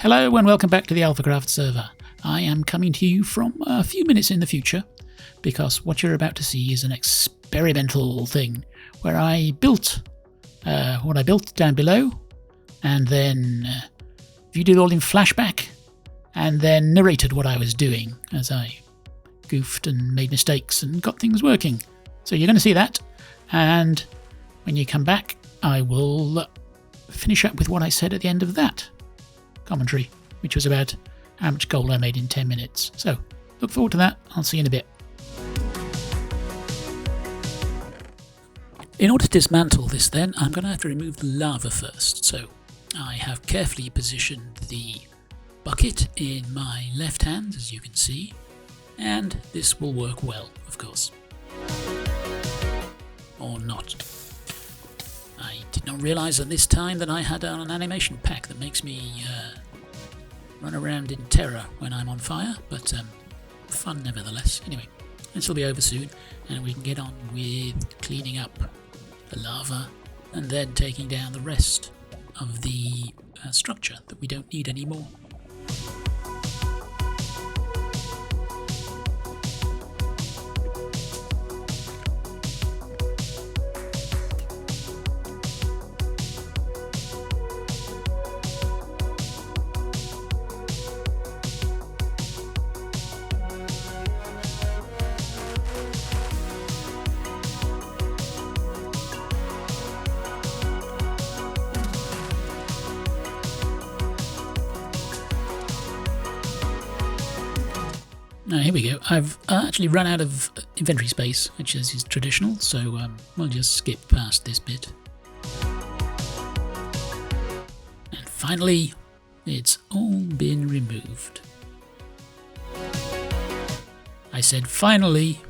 Hello and welcome back to the AlphaCraft server. I am coming to you from a few minutes in the future because what you're about to see is an experimental thing where I built what I built down below and then viewed it all in flashback and then narrated what I was doing as I goofed and made mistakes and got things working. So you're going to see that, and when you come back I will finish up with what I said at the end of that commentary, which was about how much gold I made in 10 minutes. So look forward to that. I'll see you in a bit. In order to dismantle this then, I'm going to have to remove the lava first. So I have carefully positioned the bucket in my left hand, as you can see, and this will work well, of course. Or not. I did not realise at this time that I had an animation pack that makes me run around in terror when I'm on fire, but fun nevertheless. Anyway, this will be over soon and we can get on with cleaning up the lava and then taking down the rest of the structure that we don't need anymore. Now here we go. I've actually run out of inventory space, which is traditional, so we'll just skip past this bit. And finally, it's all been removed. I said finally,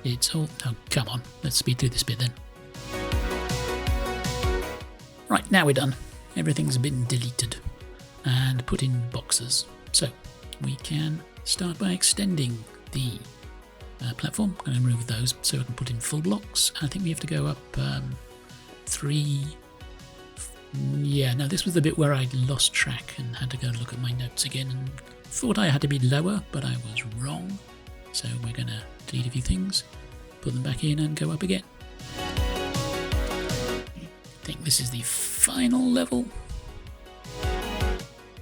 it's all... Oh, come on, let's speed through this bit then. Right, now we're done. Everything's been deleted and put in boxes. So we can start by extending the platform. I'm going to remove those so I can put in full blocks. I think we have to go up 3... Yeah, no, this was the bit where I lost track and had to go and look at my notes again and thought I had to be lower, but I was wrong. So we're going to delete a few things, put them back in and go up again. I think this is the final level.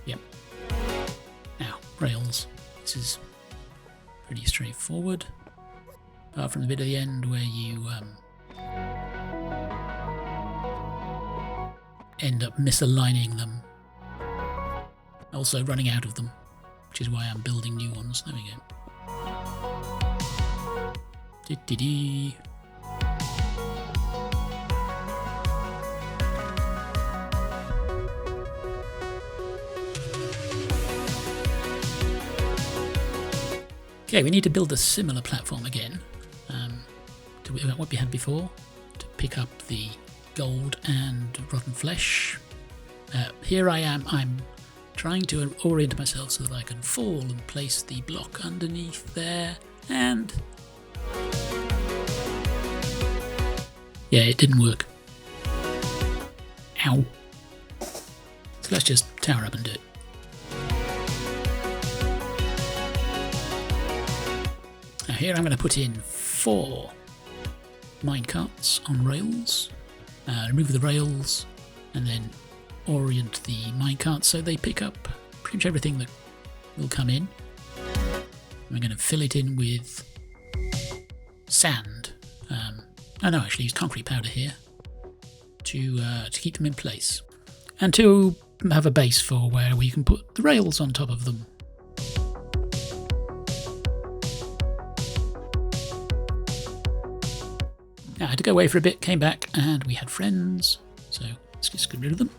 Yep. Now, rails. This is pretty straightforward, apart from the bit at the end where you end up misaligning them, also running out of them, which is why I'm building new ones. There we go. Dee-dee-dee. Okay, we need to build a similar platform again to what we had before to pick up the gold and rotten flesh. Here I am, I'm trying to orient myself so that I can fall and place the block underneath there, and yeah, it didn't work. Ow. So let's just tower up and do it. Here I'm going to put in 4 minecarts on rails, remove the rails and then orient the minecarts so they pick up pretty much everything that will come in. We're going to fill it in with sand. Oh no, actually use concrete powder here to keep them in place and to have a base for where we can put the rails on top of them. Now, I had to go away for a bit, came back, and we had friends, so let's just get rid of them.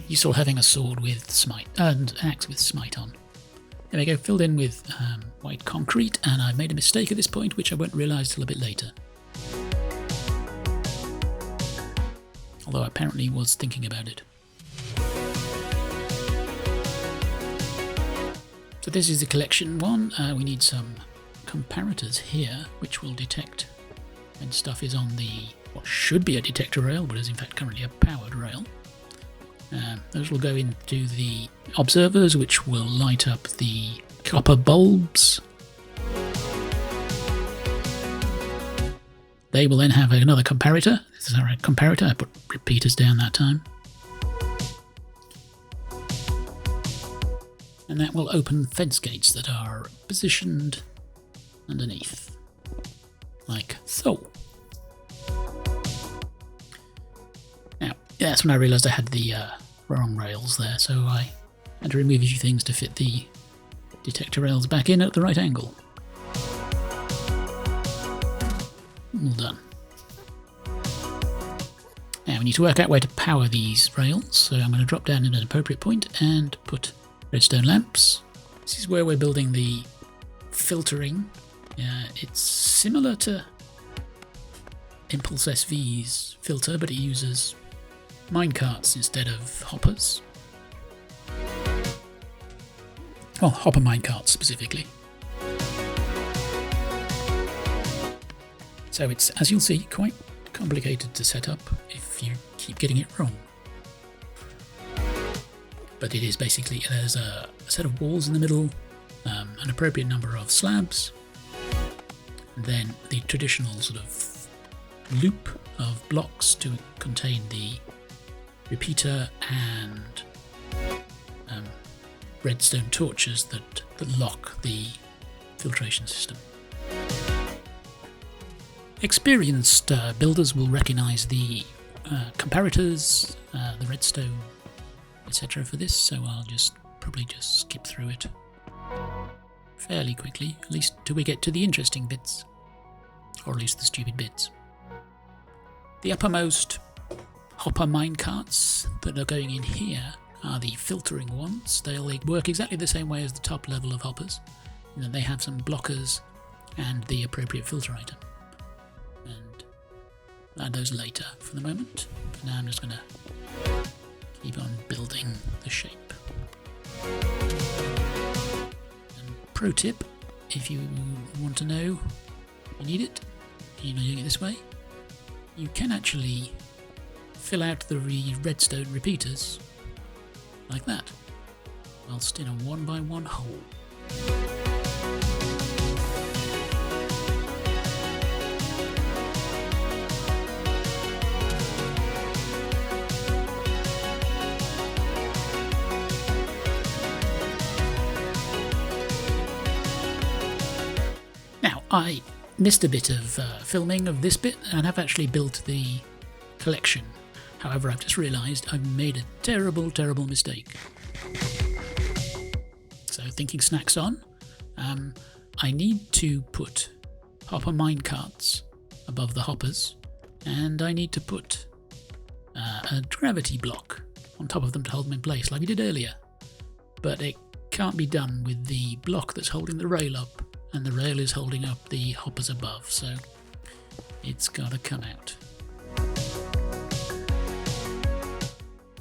Useful having a sword with smite, and an axe with smite on. There we go, filled in with white concrete, and I've made a mistake at this point, which I won't realise till a bit later. Although I apparently was thinking about it. So this is the collection one. We need some comparators here, which will detect when stuff is on the what should be a detector rail, but is in fact currently a powered rail. Those will go into the observers, which will light up the copper bulbs. They will then have another comparator. This is our comparator. I put repeaters down that time. And that will open fence gates that are positioned underneath, like so. Now, that's when I realised I had the wrong rails there, so I had to remove a few things to fit the detector rails back in at the right angle. All done. Now we need to work out where to power these rails, so I'm going to drop down in an appropriate point and put redstone lamps. This is where we're building the filtering. It's similar to Impulse SV's filter, but it uses minecarts instead of hoppers. Well, hopper minecarts specifically. So it's, as you'll see, quite complicated to set up if you keep getting it wrong. But it is basically, there's a set of walls in the middle, an appropriate number of slabs, and then the traditional sort of loop of blocks to contain the repeater and redstone torches that lock the filtration system. Experienced builders will recognise the comparators, the redstone, etc. for this, so I'll probably just skip through it fairly quickly, at least till we get to the interesting bits, or at least the stupid bits. The uppermost hopper minecarts that are going in here are the filtering ones. They'll work exactly the same way as the top level of hoppers, and then they have some blockers and the appropriate filter item. And I'll add those later for the moment. But now I'm just going to keep on building the shape. And pro tip, if you want to know you need it, you're not doing it this way, you can actually fill out the redstone repeaters like that, whilst in a 1x1 hole. Now, I missed a bit of filming of this bit, and I've actually built the collection. However, I've just realised I've made a terrible, terrible mistake. So, thinking snacks on, I need to put hopper minecarts above the hoppers, and I need to put a gravity block on top of them to hold them in place, like we did earlier. But it can't be done with the block that's holding the rail up, and the rail is holding up the hoppers above, so it's got to come out.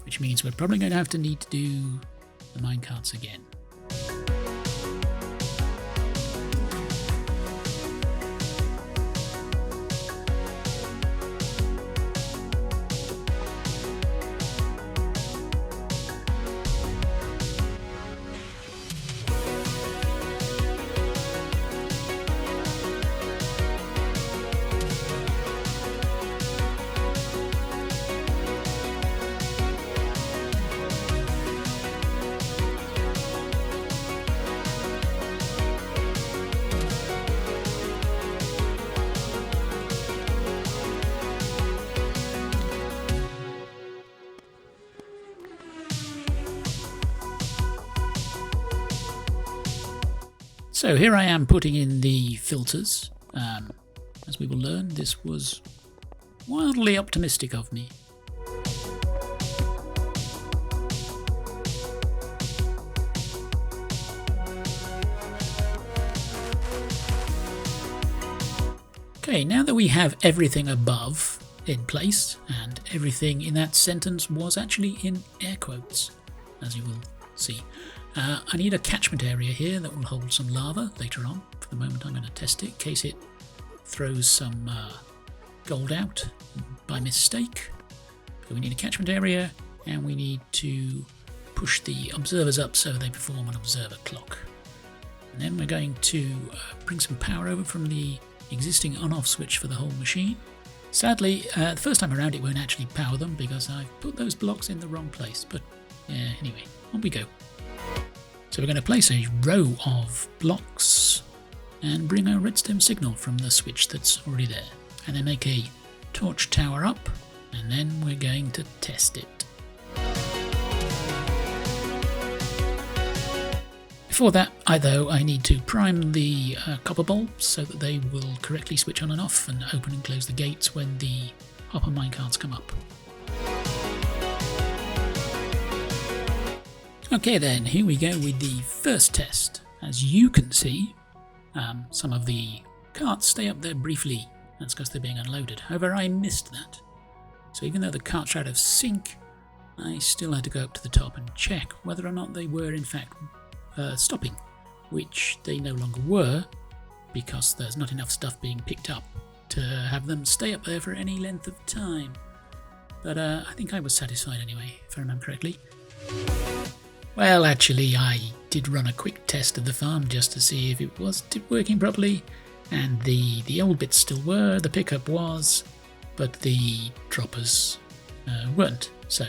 Which means we're probably going to need to do the minecarts again. So here I am putting in the filters. As we will learn, this was wildly optimistic of me. Okay, now that we have everything above in place, and everything in that sentence was actually in air quotes, as you will see, I need a catchment area here that will hold some lava later on For the moment I'm going to test it in case it throws some gold out by mistake. So we need a catchment area and we need to push the observers up so they perform an observer clock. And then we're going to bring some power over from the existing on-off switch for the whole machine. Sadly, the first time around it won't actually power them because I've put those blocks in the wrong place, but anyway, on we go. So we're going to place a row of blocks and bring a redstone signal from the switch that's already there. And then make a torch tower up, and then we're going to test it. Before that, I need to prime the copper bulbs so that they will correctly switch on and off and open and close the gates when the hopper minecarts come up. Okay then, here we go with the first test. As you can see, some of the carts stay up there briefly. That's because they're being unloaded. However, I missed that. So even though the carts are out of sync, I still had to go up to the top and check whether or not they were in fact stopping, which they no longer were because there's not enough stuff being picked up to have them stay up there for any length of time. But I think I was satisfied anyway, if I remember correctly. Well, actually, I did run a quick test of the farm just to see if it was working properly, and the old bits still were, the pickup was, but the droppers weren't, so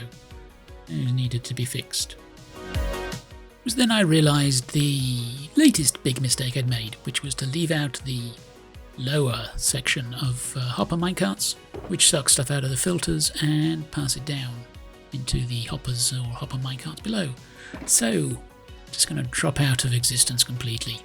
it needed to be fixed. It was then I realised the latest big mistake I'd made, which was to leave out the lower section of hopper minecarts, which suck stuff out of the filters and pass it down into the hoppers or hopper minecarts below. So, just going to drop out of existence completely.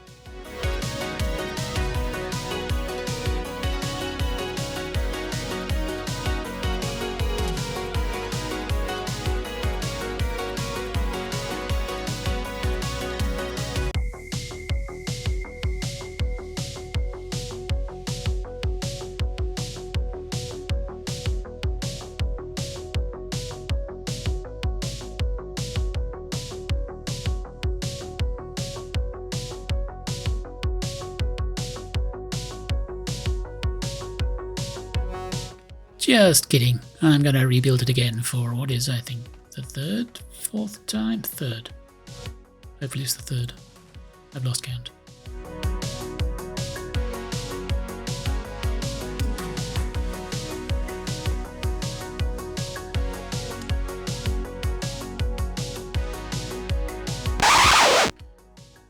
Just kidding. I'm going to rebuild it again for what is, I think, the fourth time? Third. Hopefully it's the third. I've lost count.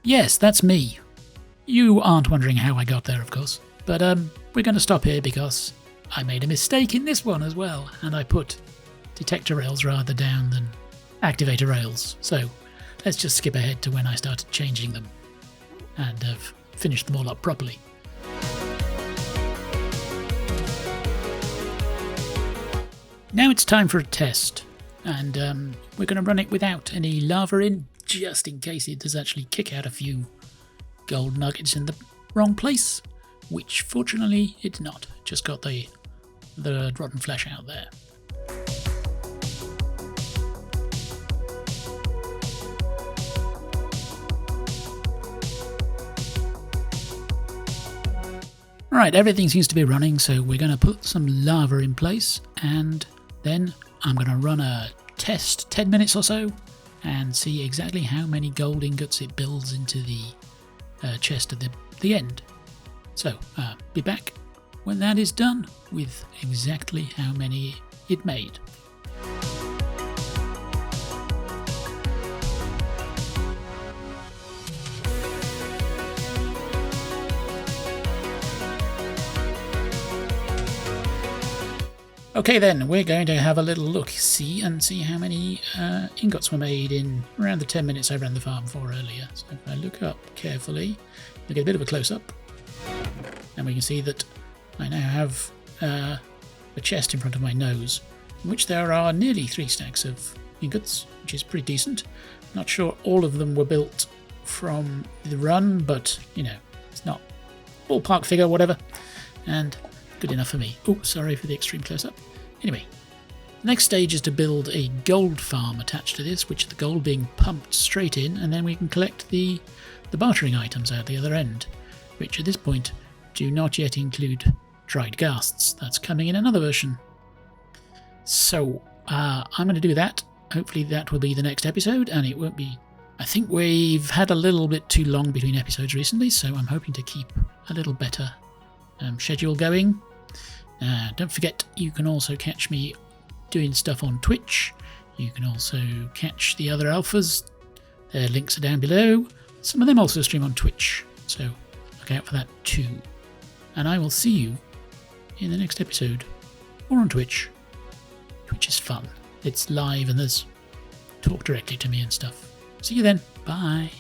Yes, that's me. You aren't wondering how I got there, of course. But we're going to stop here because I made a mistake in this one as well, and I put detector rails rather down than activator rails. So let's just skip ahead to when I started changing them and have finished them all up properly. Now it's time for a test, and we're going to run it without any lava in, just in case it does actually kick out a few gold nuggets in the wrong place, which fortunately it did not. Just got the rotten flesh out there. Right, everything seems to be running, so we're going to put some lava in place, and then I'm going to run a test 10 minutes or so and see exactly how many gold ingots it builds into the chest at the end. So, be back when that is done with exactly how many it made. Okay then, we're going to have a little look-see and see how many ingots were made in around the 10 minutes I ran the farm for earlier. So if I look up carefully, we get a bit of a close-up, and we can see that I now have a chest in front of my nose, in which there are nearly 3 stacks of ingots, which is pretty decent. Not sure all of them were built from the run, but, you know, it's not ballpark figure, whatever, and good enough for me. Oh, sorry for the extreme close-up. Anyway, the next stage is to build a gold farm attached to this, which the gold being pumped straight in, and then we can collect the bartering items out the other end. which at this point do not yet include dried ghasts. That's coming in another version. So I'm going to do that. Hopefully that will be the next episode, and it won't be... I think we've had a little bit too long between episodes recently, so I'm hoping to keep a little better schedule going. Don't forget, you can also catch me doing stuff on Twitch. You can also catch the other alphas. Their links are down below. Some of them also stream on Twitch, so look out for that too. And I will see you in the next episode, or on Twitch. Twitch is fun. It's live and there's talk directly to me and stuff. See you then. Bye.